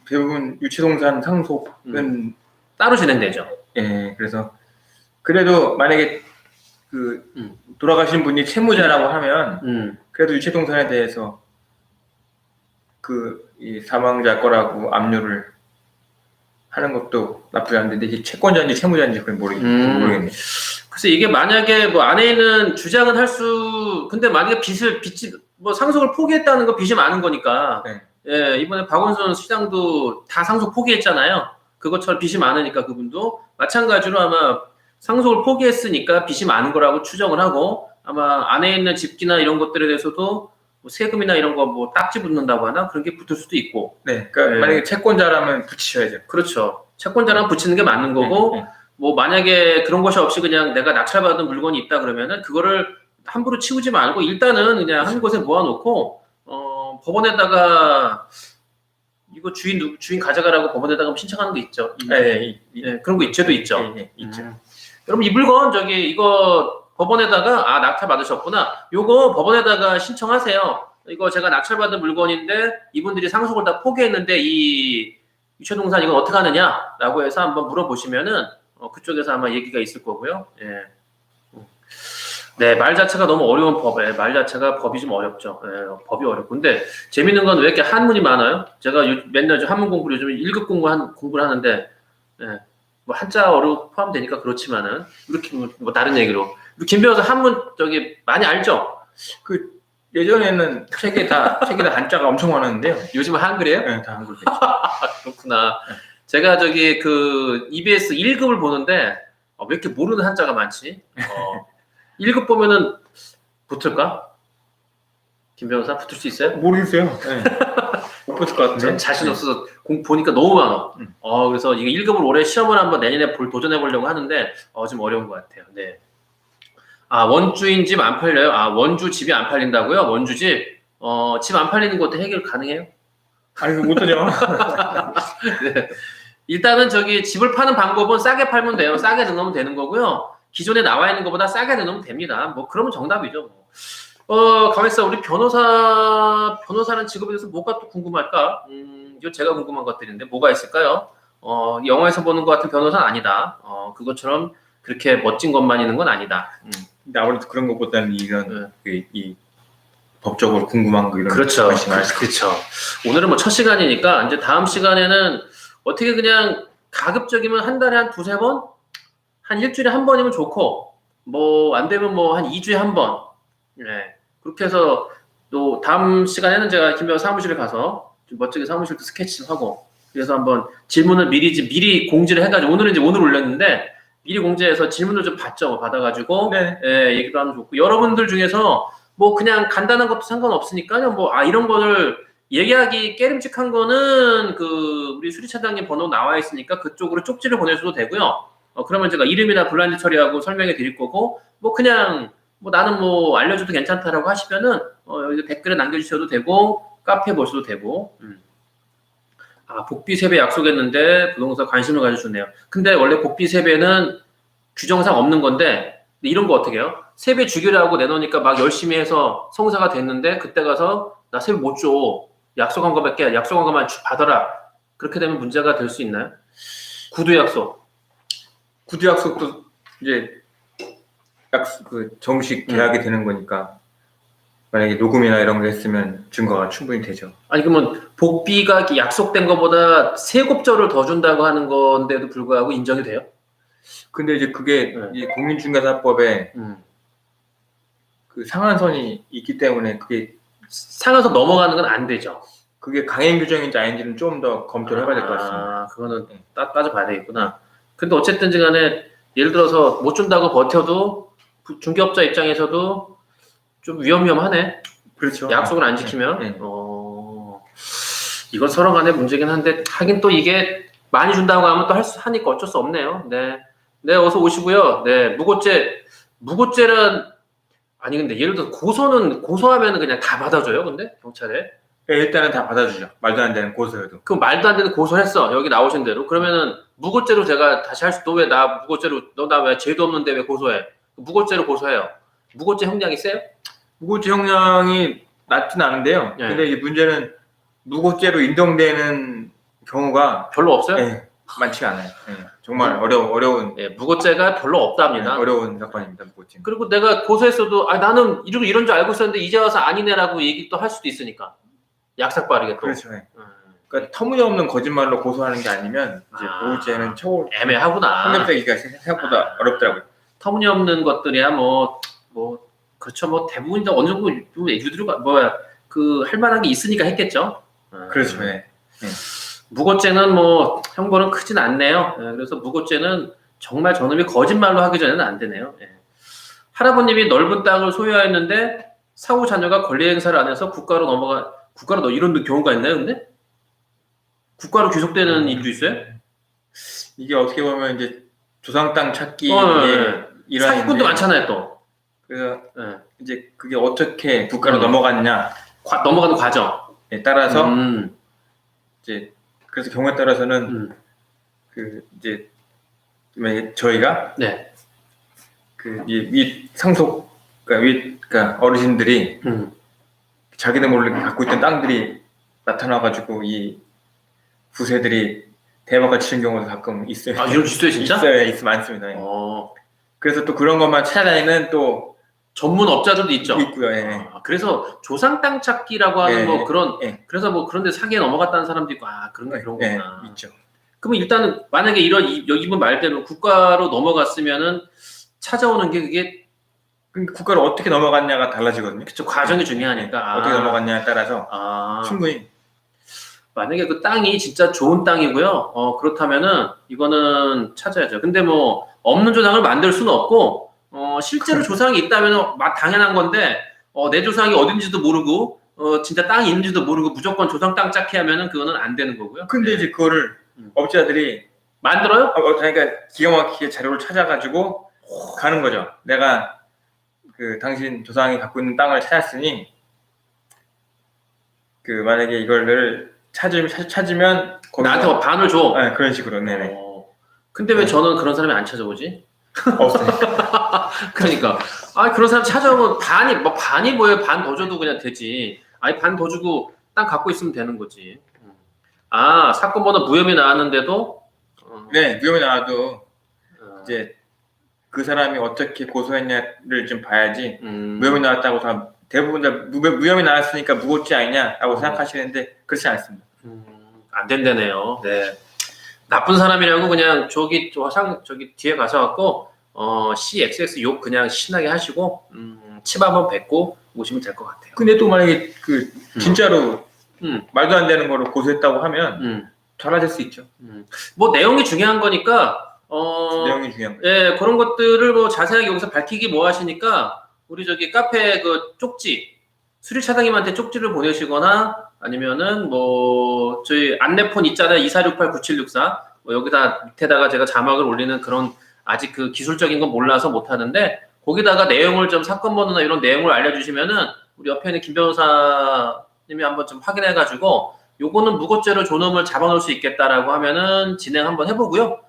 대부분 유치동산 상속은 따로 진행되죠. 그래서 그래도 만약에 돌아가신 분이 채무자라고 하면 그래도 유치동산에 대해서 이 사망자 거라고 압류를 하는 것도 나쁘지 않은데 이게 채권자인지 채무자인지 그건 모르겠네요. 그래서 이게 만약에 뭐 안에 있는 주장은 근데 만약에 상속을 포기했다는 거 빚이 많은 거니까. 이번에 박원순 시장도 다 상속 포기했잖아요. 그것처럼 빚이 많으니까 그분도 마찬가지로 아마 상속을 포기했으니까 빚이 많은 거라고 추정을 하고 아마 안에 있는 집기나 이런 것들에 대해서도 뭐 세금이나 이런 거 뭐 딱지 붙는다고 하나 그런 게 붙을 수도 있고. 그러니까 만약에 채권자라면 붙이셔야죠. 그렇죠. 채권자라면 붙이는 게 맞는 거고 뭐 만약에 그런 것이 없이 그냥 내가 낙찰받은 물건이 있다 그러면은 그거를 함부로 치우지 말고 일단은 그냥 한 곳에 모아놓고 법원에다가 이거 주인 가져가라고 법원에다가 신청하는 거 있죠. 그런 거 있죠. 있죠. 여러분 이 물건 이거 법원에다가 낙찰 받으셨구나. 요거 법원에다가 신청하세요. 이거 제가 낙찰받은 물건인데 이분들이 상속을 다 포기했는데 이 유체동산 이건 어떻게 하느냐라고 해서 한번 물어보시면은 그쪽에서 아마 얘기가 있을 거고요. 네, 말 자체가 너무 어려운 법에 말 자체가 법이 좀 어렵죠. 예, 법이 어렵고. 근데 재밌는 건 왜 이렇게 한문이 많아요? 제가 맨날 좀 한문 공부를 요즘 1급 공부를 하는데 예, 뭐 한자어로 포함되니까 그렇지만은 이렇게 뭐 다른 얘기로 김 변호사 한문 저기 많이 알죠? 그 예전에는 책에 다 한자가 엄청 많았는데요. 요즘은 한글이에요? 네, 다 한글. 그렇구나. 제가 저기 그 EBS 1급을 보는데 왜 이렇게 모르는 한자가 많지? 1급 보면은 붙을까? 김 변호사 붙을 수 있어요? 모르겠어요. 네. 못 붙을 것 같은데. 자신 없어서 보니까 너무 많아. 그래서 이거 1급을 올해 시험을 한번 내년에 도전해 보려고 하는데 좀 어려운 것 같아요. 네. 아, 원주인 집 안 팔려요? 아, 원주 집이 안 팔린다고요? 원주 집? 집 안 팔리는 것도 해결 가능해요? 아니, 못하죠. 네. 일단은 저기 집을 파는 방법은 싸게 팔면 돼요. 싸게 내놓으면 되는 거고요. 기존에 나와 있는 것보다 싸게 내놓으면 됩니다. 뭐 그러면 정답이죠. 가만있어. 우리 변호사는 직업에 대해서 뭐가 또 궁금할까? 이거 제가 궁금한 것들인데 뭐가 있을까요? 영화에서 보는 것 같은 변호사는 아니다. 그것처럼 그렇게 멋진 것만 있는 건 아니다. 근데 아무래도 그런 것보다는 이런 이 법적으로 궁금한 거 이런 그렇죠. 관심이 많을 그렇죠. 오늘은 뭐 첫 시간이니까 이제 다음 시간에는 어떻게 그냥 가급적이면 한 달에 한 두세 번? 한 일주일에 한 번이면 좋고 뭐 안 되면 뭐 한 2주에 한 번. 네. 그렇게 해서 또 다음 시간에는 제가 김 변호사 사무실에 가서 좀 멋지게 사무실도 스케치 좀 하고 그래서 한번 질문을 미리 공지를 해가지고 오늘은 이제 오늘 올렸는데 미리 공지해서 질문을 좀 받아가지고 네. 예, 얘기도 하면 좋고 여러분들 중에서 뭐 그냥 간단한 것도 상관없으니까요. 뭐 이런 거를 얘기하기 깨름직한 거는 그 우리 수리차장님 번호 나와 있으니까 그쪽으로 쪽지를 보내셔도 되고요. 그러면 제가 이름이나 블라인드 처리하고 설명해 드릴 거고 뭐 그냥 뭐 나는 뭐 알려줘도 괜찮다라고 하시면은 여기 댓글에 남겨주셔도 되고 카페 보셔도 되고. 복비 세배 약속했는데 부동산 관심을 가져주네요. 근데 원래 복비 세배는 규정상 없는 건데 이런 거 어떻게 해요? 세배 주기로 하고 내놓으니까 막 열심히 해서 성사가 됐는데 그때 가서 나 세배 못 줘. 약속한 것만 받아라. 그렇게 되면 문제가 될 수 있나요? 구두 약속도 이제 정식 계약이 되는 거니까 만약에 녹음이나 이런 거 했으면 증거가 충분히 되죠. 아니 그러면 복비가 약속된 것보다 세곱절을 더 준다고 하는 건데도 불구하고 인정이 돼요? 근데 이제 그게 이 공인중개사법에 그 상한선이 있기 때문에 그게 상한선 넘어가는 건 안 되죠. 그게 강행 규정인지 아닌지는 좀 더 검토를 해봐야 될 것 같습니다. 그거는 따져봐야 되겠구나. 근데 어쨌든 간에 예를 들어서 못 준다고 버텨도 중개업자 입장에서도 좀 위험하네. 그렇죠. 약속을 안 지키면. 이건 서로 간의 문제긴 한데 하긴 또 이게 많이 준다고 하면 또 하니까 어쩔 수 없네요. 네, 어서 오시고요. 네, 무고죄는 아니 근데 예를 들어 고소하면 그냥 다 받아줘요. 근데 경찰에. 네, 일단은 다 받아주죠. 말도 안 되는 고소여도. 그럼 말도 안 되는 고소했어. 여기 나오신 대로. 그러면은 무고죄로 제가 다시 할 수, 너 왜 나 죄도 없는데 왜 고소해? 무고죄로 고소해요. 무고죄 형량이 세요? 무고죄 형량이 낮진 않은데요. 네. 근데 이 문제는 무고죄로 인정되는 경우가 별로 없어요? 네, 많지가 않아요. 네, 정말 어려운. 네, 무고죄가 별로 없답니다. 어려운 사건입니다, 무고죄. 그리고 내가 고소했어도 나는 이런 줄 알고 있었는데 이제 와서 아니네라고 얘기 또 할 수도 있으니까. 약삭 빠르게 또. 그렇죠. 네. 그러니까 터무니없는 거짓말로 고소하는 게 아니면 이제 무고죄는 애매하구나. 판결되기가 생각보다 어렵더라고요. 터무니없는 것들이야 그렇죠. 뭐 대부분 어느 정도 유두가 할 만한 게 있으니까 했겠죠. 그렇죠. 네. 무고죄는 형벌은 크진 않네요. 그래서 무고죄는 정말 저놈이 거짓말로 하기 전에는 안 되네요. 할아버님이 넓은 땅을 소유하였는데 사후 자녀가 권리 행사를 안 해서 국가로 이런 경우가 있나요? 근데 국가로 귀속되는 일도 있어요? 이게 어떻게 보면 이제 조상 땅 찾기 사기꾼도 많잖아요 또. 그래서 이제 그게 어떻게 국가로 넘어갔냐 넘어가는 과정에 따라서 이제 그래서 경우에 따라서는 이제 저희가 윗 상속 그러니까 어르신들이 자기들 몰래 갖고 있던 땅들이 나타나가지고 이 부세들이 대박을 치는 경우도 가끔 있어요. 이런 수 있어요 진짜? 있어요, 많습니다. 그래서 또 그런 것만 찾아다니는 또 전문 업자들도 있죠. 있고요. 예. 그래서 조상 땅 찾기라고 하는 뭐 그런 예. 그래서 뭐 그런데 사기에 넘어갔다는 사람도 있고 그런 거구나. 있죠. 그러면 일단은 만약에 이분 말대로 국가로 넘어갔으면은 찾아오는 게 그게 국가를 어떻게 넘어갔냐가 달라지거든요. 그쵸, 과정이 중요하니까. 어떻게 넘어갔냐에 따라서 충분히. 만약에 그 땅이 진짜 좋은 땅이고요. 그렇다면은 이거는 찾아야죠. 근데 뭐 없는 조상을 만들 수는 없고 실제로 조상이 있다면 당연한 건데 내 조상이 어딘지도 모르고 진짜 땅이 있는지도 모르고 무조건 조상 땅 짝해 하면은 그거는 안 되는 거고요. 근데 이제 그거를 업자들이 만들어요? 그러니까 기가 막히게 자료를 찾아가지고 가는 거죠. 내가 그 당신 조상이 갖고 있는 땅을 찾았으니 그 만약에 이걸 찾으면 나한테 뭐 반을 줘. 네, 그런 식으로. 네네. 근데 왜 저는 그런 사람이 안 찾아오지? 없으니까. 그러니까 그런 사람 찾아오면 반이 뭐예요? 반 더 줘도 그냥 되지. 반 더 주고 땅 갖고 있으면 되는 거지. 사건 번호 무혐의 나왔는데도 네, 무혐의 나와도 이제 그 사람이 어떻게 고소했냐를 좀 봐야지. 무혐의 나왔다고 다 대부분 다 무혐의 나왔으니까 무고죄 아니냐라고 생각하시는데 그렇지 않습니다. 안 된다네요. 네. 나쁜 사람이라고 그냥 저기 뒤에 가셔갖고 CXX 욕 그냥 신나게 하시고 칩 한번 뱉고 오시면 될 것 같아요. 근데 또 만약에 그 진짜로 말도 안 되는 거를 고소했다고 하면 달라질 수 있죠. 뭐 내용이 중요한 거니까 내용이 중요한 거죠. 예, 그런 것들을 뭐 자세하게 여기서 밝히기 뭐 하시니까 우리 저기 카페 그 쪽지 수리차장님한테 쪽지를 보내시거나 아니면은 뭐 저희 안내폰 있잖아요. 2468-9764 뭐 여기다 밑에다가 제가 자막을 올리는 그런 아직 그 기술적인 건 몰라서 못 하는데 거기다가 내용을 좀 사건 번호나 이런 내용을 알려주시면은 우리 옆에 있는 김 변호사님이 한번 좀 확인해가지고 요거는 무고죄로 존엄을 잡아놓을 수 있겠다라고 하면은 진행 한번 해보고요.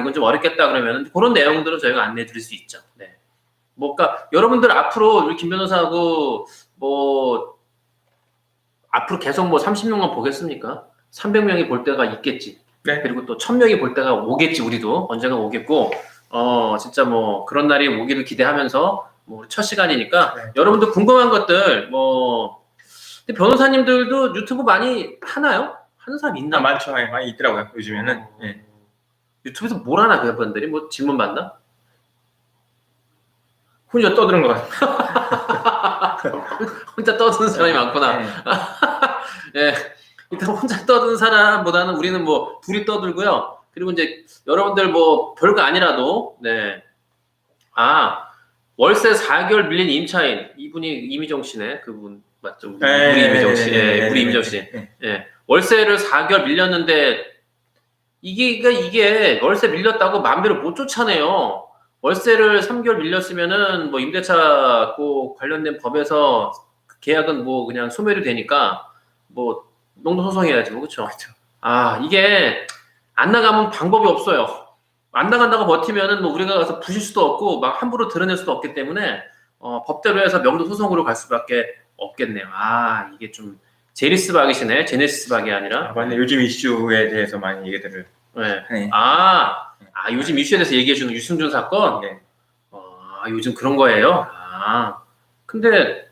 이건 좀 어렵겠다 그러면은 그런 내용들은 저희가 안내해 드릴 수 있죠. 네. 그러니까 여러분들 앞으로 우리 김 변호사하고 뭐 앞으로 계속 뭐 30명만 보겠습니까? 300명이 볼 때가 있겠지. 네. 그리고 또 1000명이 볼 때가 오겠지. 우리도 언젠가 오겠고 진짜 뭐 그런 날이 오기를 기대하면서 뭐 첫 시간이니까 여러분들 궁금한 것들 뭐 근데 변호사님들도 유튜브 많이 하나요? 하는 사람 있나? 많죠. 많이 있더라고요. 요즘에는. 예. 유튜브에서 뭘 하나 그분들이 뭐 질문 받나? 혼자 떠드는 것 같아요. 혼자 떠드는 사람이 많구나. 예. 일단 혼자 떠드는 사람보다는 우리는 뭐 둘이 떠들고요. 그리고 이제 여러분들 뭐 별거 아니라도 네. 월세 4개월 밀린 임차인 이분이 이미정 씨네. 그분 맞죠? 우리 이미정 씨. 우리 이미정 씨. 예. 월세를 4개월 밀렸는데 이게 월세 밀렸다고 마음대로 못 쫓아내요. 월세를 3개월 밀렸으면은 뭐 임대차 그 관련된 법에서 계약은 뭐 그냥 소멸이 되니까 뭐 농도소송해야지 뭐 그렇죠. 이게 안 나가면 방법이 없어요. 안 나간다고 버티면은 뭐 우리가 가서 부실 수도 없고 막 함부로 드러낼 수도 없기 때문에 법대로 해서 명도소송으로 갈 수밖에 없겠네요. 이게 좀 제니시스 박이시네. 제네시스 박이 아니라. 맞네. 요즘 이슈에 대해서 많이 얘기들을. 네. 요즘 이슈에 대해서 얘기해주는 유승준 사건? 네. 요즘 그런 거예요? 근데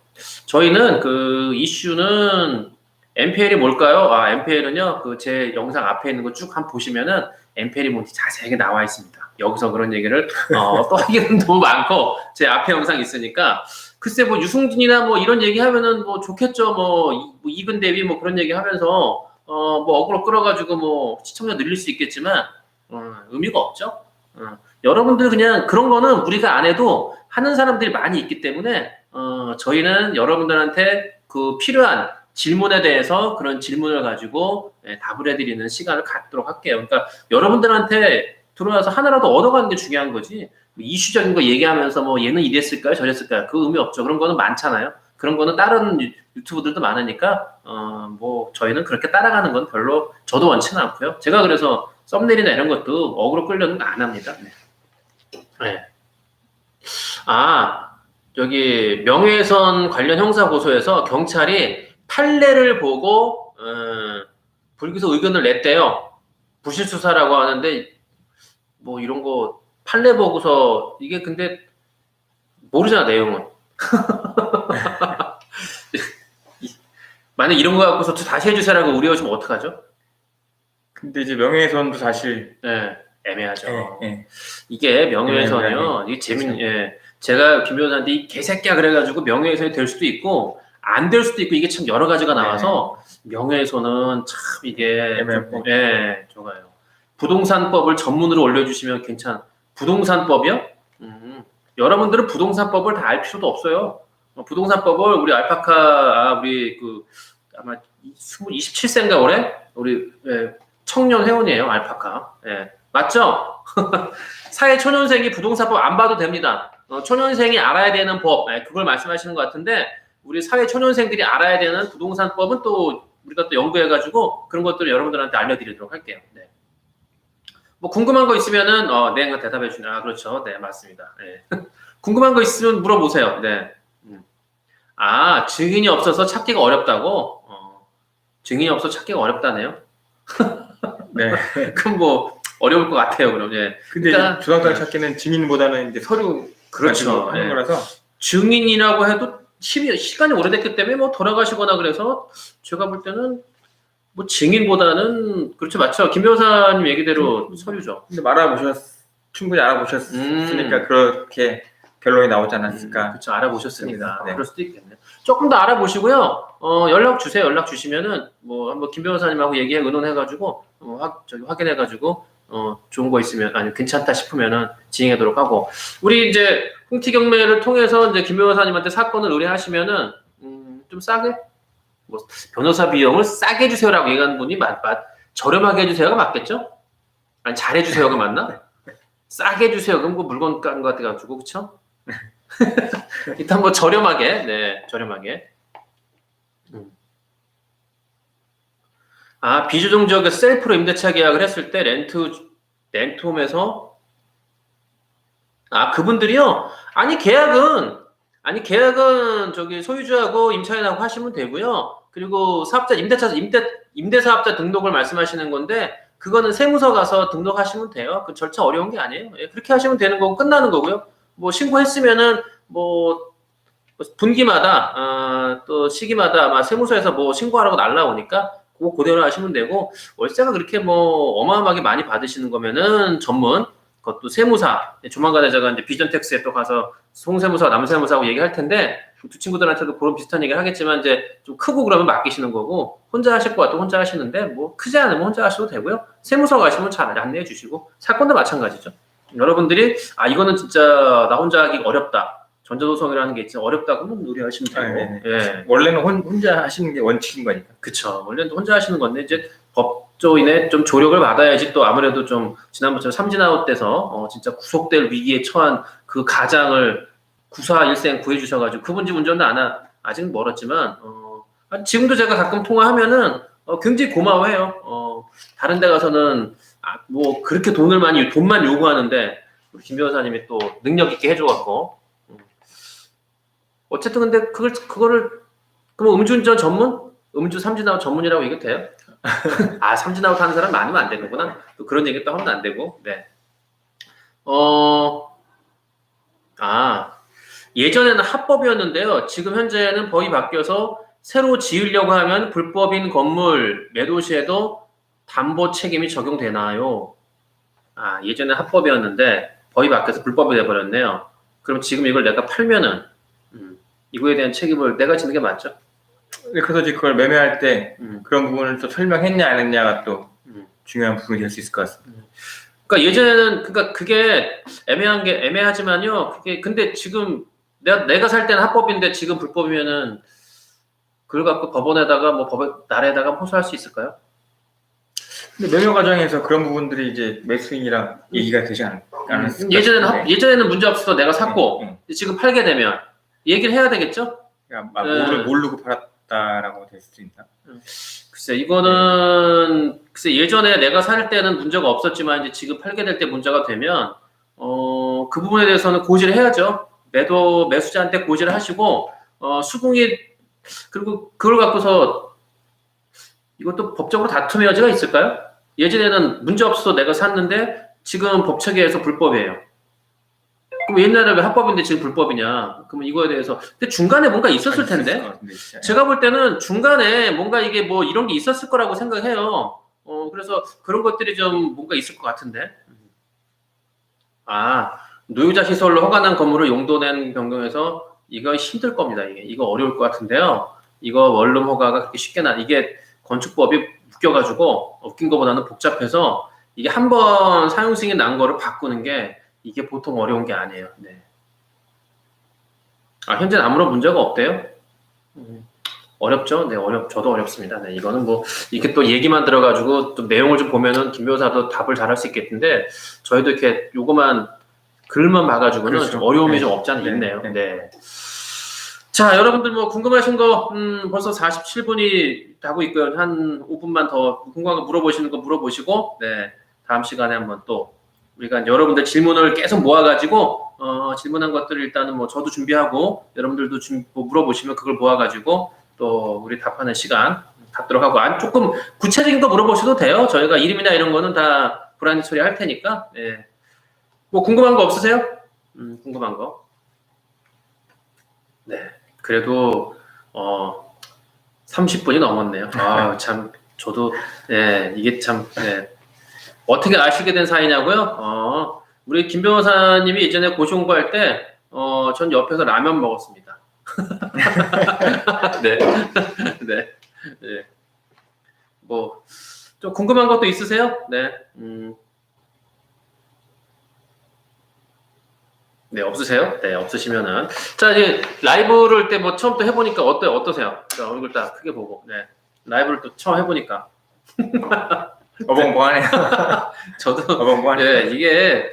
저희는 그 이슈는 MPL이 뭘까요? MPL은요, 그 제 영상 앞에 있는 거 쭉 한번 보시면은 MPL이 뭔지 자세하게 나와 있습니다. 여기서 그런 얘기를 또 하기는 너무 많고 제 앞에 영상 있으니까 글쎄 뭐 유승준이나 뭐 이런 얘기 하면은 뭐 좋겠죠. 뭐 이근 대비 뭐 그런 얘기 하면서 뭐 어그로 끌어가지고 뭐 시청자 늘릴 수 있겠지만 의미가 없죠. 여러분들 그냥 그런 거는 우리가 안 해도 하는 사람들이 많이 있기 때문에 저희는 여러분들한테 그 필요한 질문에 대해서 그런 질문을 가지고 답을 해드리는 시간을 갖도록 할게요. 그러니까 여러분들한테 들어와서 하나라도 얻어가는 게 중요한 거지. 이슈적인 거 얘기하면서 뭐 얘는 이랬을까요, 저랬을까요? 그 의미 없죠. 그런 거는 많잖아요. 그런 거는 다른 유튜브들도 많으니까 뭐 저희는 그렇게 따라가는 건 별로 저도 원치는 않고요. 제가 그래서 썸네일이나 이런 것도 어그로 끌려는 거 안 합니다. 네. 여기 명예훼손 관련 형사 고소에서 경찰이 판례를 보고 불기소 의견을 냈대요. 부실 수사라고 하는데 뭐 이런 거 판례 보고서 이게 근데 모르잖아 내용은. 만약 이런 거 갖고서 다시 해주세요라고 우려하시면 어떡하죠? 근데 이제 명예훼손도 사실 네, 애매하죠. 네. 이게 명예훼손이요. 이게 예. 제가 김 변호사한테 이 개새끼야 그래가지고 명예훼손이 될 수도 있고 안 될 수도 있고 이게 참 여러 가지가 나와서 명예훼손은 참 이게 예, 좋아요. 부동산법을 전문으로 올려주시면 부동산법이요? 여러분들은 부동산법을 다 알 필요도 없어요. 부동산법을 우리 우리 아마 27세인가 올해 우리 청년 회원이에요 알파카. 예, 맞죠? 사회 초년생이 부동산법 안 봐도 됩니다. 초년생이 알아야 되는 법, 그걸 말씀하시는 것 같은데 우리 사회 초년생들이 알아야 되는 부동산법은 또 우리가 또 연구해가지고 그런 것들을 여러분들한테 알려드리도록 할게요. 네. 뭐 궁금한 거 있으면은 네, 대답해 주나. 그렇죠. 네, 맞습니다. 네. 궁금한 거 있으면 물어보세요. 네. 증인이 없어서 찾기가 어렵다고? 증인이 없어서 찾기가 어렵다네요. 네. 그럼 뭐 어려울 것 같아요. 그럼 예. 근데 그러니까, 조상장 찾기는 증인보다는 이제 서류 그렇죠. 하는 예. 거라서 증인이라고 해도 시간이 오래됐기 때문에 뭐 돌아가시거나 그래서 제가 볼 때는 뭐 증인보다는 그렇죠. 맞죠. 김 변호사님 얘기대로 서류죠. 근데 충분히 알아보셨으니까 그렇게 결론이 나오지 않았을까. 그렇죠. 알아보셨으니까. 네. 그럴 수도 있겠네요. 조금 더 알아보시고요. 연락 주세요. 연락 주시면은 뭐 한번 김 변호사님하고 의논해가지고 확인해가지고 좋은 거 있으면 아니 괜찮다 싶으면은 진행하도록 하고 우리 이제 홍티 경매를 통해서 이제 김 변호사님한테 사건을 의뢰하시면은 좀 싸게 뭐 변호사 비용을 싸게 해주세요라고 얘기하는 분이 저렴하게 해주세요가 맞겠죠? 아니 잘해주세요가 맞나? 싸게 해주세요. 그럼 그 물건 깐 것 같아가지고 그쵸? 일단 뭐 저렴하게 네 저렴하게 비조정 지역에 셀프로 임대차 계약을 했을 때 렌트홈에서 그분들이요? 계약은 저기 소유주하고 임차인하고 하시면 되고요. 그리고 임대사업자 등록을 말씀하시는 건데 그거는 세무서 가서 등록하시면 돼요. 그 절차 어려운 게 아니에요. 예, 그렇게 하시면 되는 거고 끝나는 거고요. 뭐 신고했으면은 뭐 분기마다 또 시기마다 아마 세무서에서 뭐 신고하라고 날라오니까 그대로 하시면 되고 월세가 그렇게 뭐 어마어마하게 많이 받으시는 거면은 그것도 세무사 조만간에 제가 이제 비전텍스에 또 가서 송세무사 남세무사하고 얘기할 텐데 두 친구들한테도 그런 비슷한 얘기를 하겠지만 이제 좀 크고 그러면 맡기시는 거고 혼자 하실 것 같으면 혼자 하시는데 뭐 크지 않으면 혼자 하셔도 되고요. 세무서 가시면 잘 안내해 주시고 사건도 마찬가지죠. 여러분들이 이거는 진짜 나 혼자 하기 어렵다. 전자도성이라는 게 진짜 어렵다고 하면 의뢰하시면 되고. 예. 원래는 혼자 하시는 게 원칙인 거니까. 그쵸. 원래는 혼자 하시는 건데 이제 법조인의 좀 조력을 받아야지 또 아무래도 좀 지난번처럼 삼진아웃 돼서 진짜 구속될 위기에 처한 그 가장을 구사일생 구해주셔가지고 그분 집 운전도 아직 멀었지만 지금도 제가 가끔 통화하면은 굉장히 고마워해요. 다른 데 가서는 뭐 그렇게 돈만 요구하는데 우리 김 변호사님이 또 능력 있게 해줘갖고 어쨌든 근데 그거를 그럼 음주운전 전문? 음주 삼진아웃 전문이라고 얘기 돼요? 삼진아웃 하는 사람 많으면 안 되는구나. 또 그런 얘기 또 하면 안 되고. 네. 예전에는 합법이었는데요. 지금 현재는 법이 바뀌어서 새로 지으려고 하면 불법인 건물 매도 시에도 담보 책임이 적용되나요? 예전에 합법이었는데 법이 바뀌어서 불법이 돼버렸네요. 그럼 지금 이걸 내가 팔면은 이거에 대한 책임을 내가 지는 게 맞죠? 그래서 이제 그걸 매매할 때 그런 부분을 또 설명했냐 안 했냐가 또 중요한 부분이 될 수 있을 것 같습니다. 그러니까 예전에는 그게 애매하지만요. 근데 지금 내가 살 때는 합법인데 지금 불법이면은 그걸 갖고 법원에다가 나라에다가 호소할 수 있을까요? 근데 매매 과정에서 그런 부분들이 이제 매수인이랑 얘기가 되지 않았을까요? 예전에는 문제 없어서 내가 샀고 지금 팔게 되면 얘기를 해야 되겠죠? 그러니까 모르고 팔았다라고 될 수도 있나? 글쎄 이거는 예전에 내가 살 때는 문제가 없었지만 이제 지금 팔게 될 때 문제가 되면 그 부분에 대해서는 고지를 해야죠. 매수자한테 고지를 하시고 수긍이 그리고 그걸 갖고서 이것도 법적으로 다툼의 여지가 있을까요? 예전에는 문제 없어서 내가 샀는데 지금 법체계에서 불법이에요. 그럼 옛날에 왜 합법인데 지금 불법이냐? 그러면 이거에 대해서 근데 중간에 뭔가 있었을 텐데. 제가 볼 때는 중간에 뭔가 이게 뭐 이런 게 있었을 거라고 생각해요. 그래서 그런 것들이 좀 뭔가 있을 것 같은데. 노유자 시설로 허가난 건물을 용도낸 변경해서 이거 힘들 겁니다. 이거 어려울 것 같은데요. 이거 원룸 허가가 그렇게 쉽게 이게 건축법이 웃겨가지고 웃긴 것보다는 복잡해서 이게 한번 사용 승인이 난 거를 바꾸는 게 이게 보통 어려운 게 아니에요. 네. 현재는 아무런 문제가 없대요. 어렵죠? 네, 저도 어렵습니다. 네, 이거는 뭐, 이렇게 또 얘기만 들어가지고 또 내용을 좀 보면은 김 변호사도 답을 잘할 수 있겠는데, 저희도 이렇게 요거만, 글만 봐가지고는 그렇죠. 좀 어려움이 네. 좀 없지 않아 네. 있네요. 네. 네. 자, 여러분들 뭐 궁금하신 거, 벌써 47분이 하고 있고요. 한 5분만 더 궁금한 거 물어보시는 거 물어보시고, 네, 다음 시간에 한번 또, 우리가 여러분들 질문을 계속 모아가지고, 질문한 것들을 일단은 뭐 저도 준비하고, 여러분들도 뭐 물어보시면 그걸 모아가지고, 또 우리 답하는 시간 갖도록 하고, 조금 구체적인 거 물어보셔도 돼요. 저희가 이름이나 이런 거는 다 불안히 처리할 테니까. 네. 뭐 궁금한 거 없으세요? 궁금한 거. 네. 그래도 30분이 넘었네요. 참 저도 이게 참 어떻게 아시게 된 사이냐고요? 우리 김 변호사님이 예전에 고시 공부할 때 전 옆에서 라면 먹었습니다. 네. 네. 네. 뭐 좀 궁금한 것도 있으세요? 네. 네, 없으세요? 네, 없으시면은. 자, 이제 라이브를 때 뭐 처음 또 해보니까 어떠세요? 자, 얼굴 딱 크게 보고. 네. 라이브를 또 처음 해보니까. 어벙벙하네요. 저도. 어벙벙하네요. 네, 이게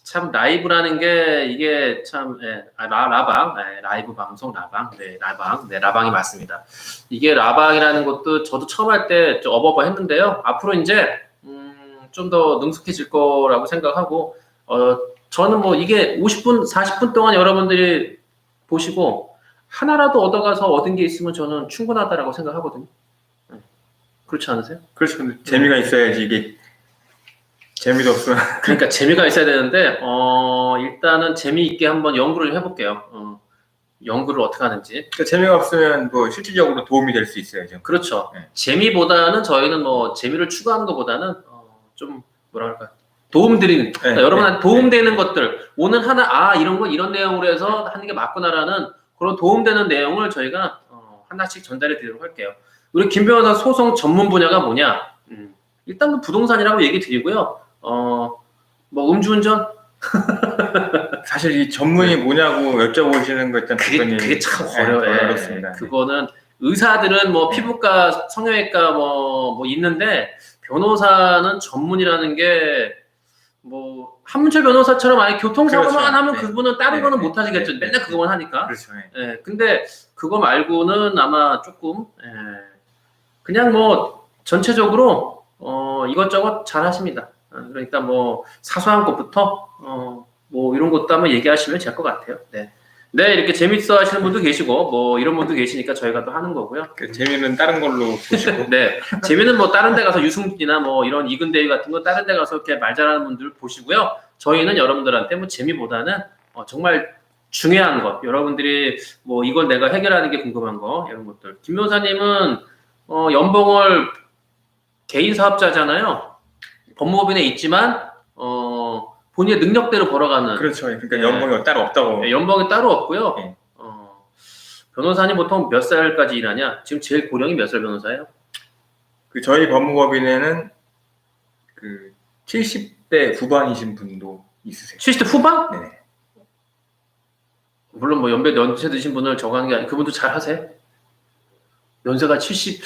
참 라이브라는 게 이게 참, 라방. 네, 라이브 방송 라방. 네, 라방. 네, 라방이 맞습니다. 이게 라방이라는 것도 저도 처음 할 때 좀 어버버 했는데요. 앞으로 이제, 좀 더 능숙해질 거라고 생각하고, 저는 뭐 이게 50분, 40분 동안 여러분들이 보시고 하나라도 얻어가서 얻은 게 있으면 저는 충분하다라고 생각하거든요. 그렇지 않으세요? 그렇죠. 근데 재미가 있어야지 이게 재미도 없으면. 그러니까 재미가 있어야 되는데 일단은 재미있게 한번 연구를 해볼게요. 연구를 어떻게 하는지. 그러니까 재미가 없으면 뭐 실질적으로 도움이 될 수 있어야죠. 그렇죠. 네. 재미보다는 저희는 뭐 재미를 추구하는 것보다는 좀 뭐랄까 도움드리는 그러니까 여러분한테 도움되는 것들 오늘 하나 이런 거 이런 내용으로 해서 하는 게 맞구나라는 그런 도움되는 내용을 저희가 하나씩 전달해 드리도록 할게요. 우리 김 변호사 소송 전문 분야가 뭐냐? 일단 뭐 부동산이라고 얘기 드리고요. 뭐 음주운전 사실 이 전문이 뭐냐고 여쭤보시는 거 일단 그게 참 어려워요. 어렵습니다. 그거는 의사들은 뭐 피부과, 성형외과 뭐 있는데 변호사는 전문이라는 게 뭐 한문철 변호사처럼 아예 교통사고만 그렇죠. 하면 그분은 다른 거는 못 하시겠죠. 맨날 그거만 하니까. 그렇죠. 근데 그거 말고는 아마 조금 그냥 뭐 전체적으로 이것저것 잘 하십니다. 그러니까 뭐 사소한 것부터 뭐 이런 것도 한번 얘기하시면 될 것 같아요. 네, 이렇게 재밌어 하시는 분도 계시고, 뭐, 이런 분도 계시니까 저희가 또 하는 거고요. 재미는 다른 걸로 보시고. 네. 재미는 뭐, 다른 데 가서 유승준이나 뭐, 이런 이근대위 같은 거 다른 데 가서 이렇게 말 잘하는 분들 보시고요. 저희는 여러분들한테 뭐, 재미보다는 정말 중요한 것, 여러분들이 뭐, 이걸 내가 해결하는 게 궁금한 거, 이런 것들. 김 변호사님은, 연봉을 개인 사업자잖아요. 법무법인에 있지만, 본인의 능력대로 벌어가는. 그렇죠. 그러니까 연봉이 따로 없다고. 연봉이 따로 없고요. 변호사님 보통 몇 살까지 일하냐? 지금 제일 고령이 몇 살 변호사예요? 저희 법무법인에는 70대 후반이신 분도 있으세요. 70대 후반? 네. 물론 뭐 연세 드신 분을 저거 하는 게 아니고 그분도 잘 하세요? 연세가 70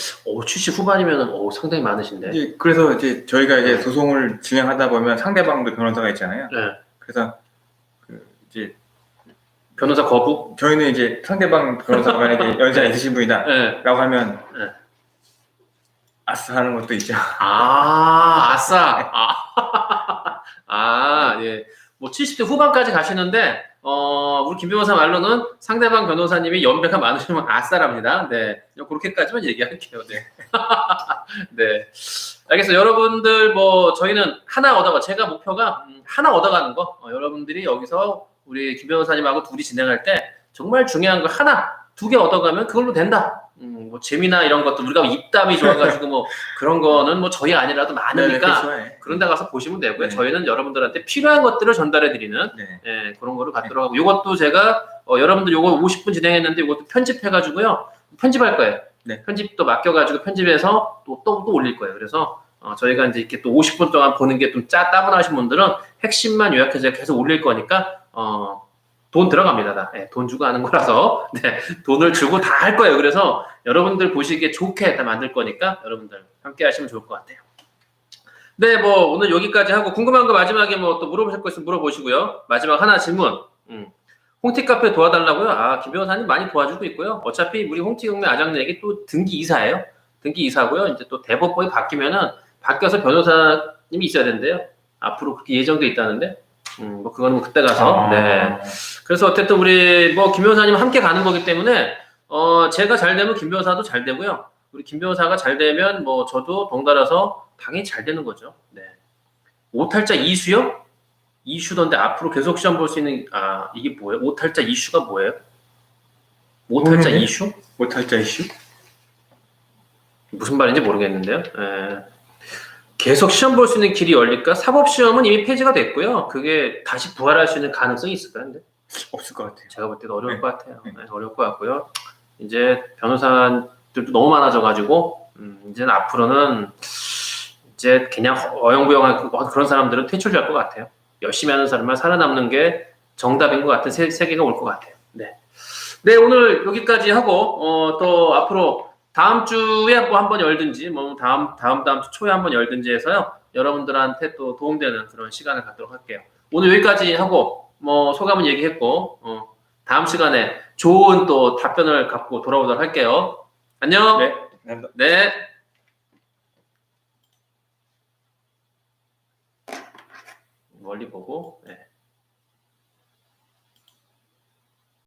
후반이면 상당히 많으신데. 그래서 이제 저희가 이제 소송을 진행하다 보면 상대방도 변호사가 있잖아요. 네. 그래서 이제 변호사 거부? 저희는 이제 상대방 변호사가 만약에 연세가 있으신 분이다라고 하면 아싸 하는 것도 있죠. 아싸. 예. 뭐 70대 후반까지 가시는데 우리 김 변호사 말로는 상대방 변호사님이 연배가 많으시면 아싸랍니다. 네. 그렇게까지만 얘기할게요. 네. 네. 알겠어요. 여러분들 뭐 저희는 하나 얻어가 제가 목표가 하나 얻어가는 거. 여러분들이 여기서 우리 김 변호사님하고 둘이 진행할 때 정말 중요한 거 하나, 2개 얻어가면 그걸로 된다. 뭐 재미나 이런 것도 우리가 입담이 좋아가지고 뭐 그런 거는 뭐 저희 아니라도 많으니까 그런 데 가서 보시면 되고요. 저희는 여러분들한테 필요한 것들을 전달해 드리는 그런 거를 갖도록 하고, 요것도 제가 여러분들 요거 50분 진행했는데 요것도 편집해가지고요. 편집할 거예요. 편집도 맡겨가지고 편집해서 또 올릴 거예요. 그래서 저희가 이제 이렇게 또 50분 동안 보는 게 좀 따분하신 분들은 핵심만 요약해서 계속 올릴 거니까 돈 들어갑니다. 다. 돈 주고 하는 거라서 돈을 주고 다 할 거예요. 그래서 여러분들 보시기에 좋게 다 만들 거니까 여러분들 함께 하시면 좋을 것 같아요. 네, 뭐 오늘 여기까지 하고 궁금한 거 마지막에 뭐 또 물어보실 거 있으면 물어보시고요. 마지막 하나 질문. 홍티 카페 도와달라고요? 김 변호사님 많이 도와주고 있고요. 어차피 우리 홍티 경매 아장내기 또 등기 이사예요. 등기 이사고요. 이제 또 대법법이 바뀌면은 바뀌어서 변호사님이 있어야 된대요. 앞으로 그렇게 예정돼 있다는데. 뭐 그거는 그때 가서. 그래서 어쨌든 우리 뭐 김 변호사님 함께 가는 거기 때문에 제가 잘 되면 김 변호사도 잘 되고요. 우리 김 변호사가 잘 되면 뭐 저도 덩달아서 당연히 잘 되는 거죠. 오탈자 이슈요? 이슈던데 앞으로 계속 시험 볼 수 있는 이게 뭐예요? 오탈자 이슈가 뭐예요? 오탈자 이슈? 오탈자 이슈? 무슨 말인지 모르겠는데요. 계속 시험 볼 수 있는 길이 열릴까? 사법시험은 이미 폐지가 됐고요. 그게 다시 부활할 수 있는 가능성이 있을까요? 근데? 없을 것 같아요. 제가 볼 때도 어려울 것 같아요. 어려울 것 같고요. 이제 변호사들도 너무 많아져가지고 이제는 앞으로는 이제 그냥 어영부영한 그런 사람들은 퇴출될 것 같아요. 열심히 하는 사람만 살아남는 게 정답인 것 같은 세계가 올 것 같아요. 네, 오늘 여기까지 하고 또 앞으로 다음 주에 뭐 한번 열든지 뭐 다음 주 초에 한번 열든지 해서요. 여러분들한테 또 도움되는 그런 시간을 갖도록 할게요. 오늘 여기까지 하고 뭐 소감은 얘기했고 다음 시간에 좋은 또 답변을 갖고 돌아오도록 할게요. 안녕. 네, 감사합니다. 네. 멀리 보고.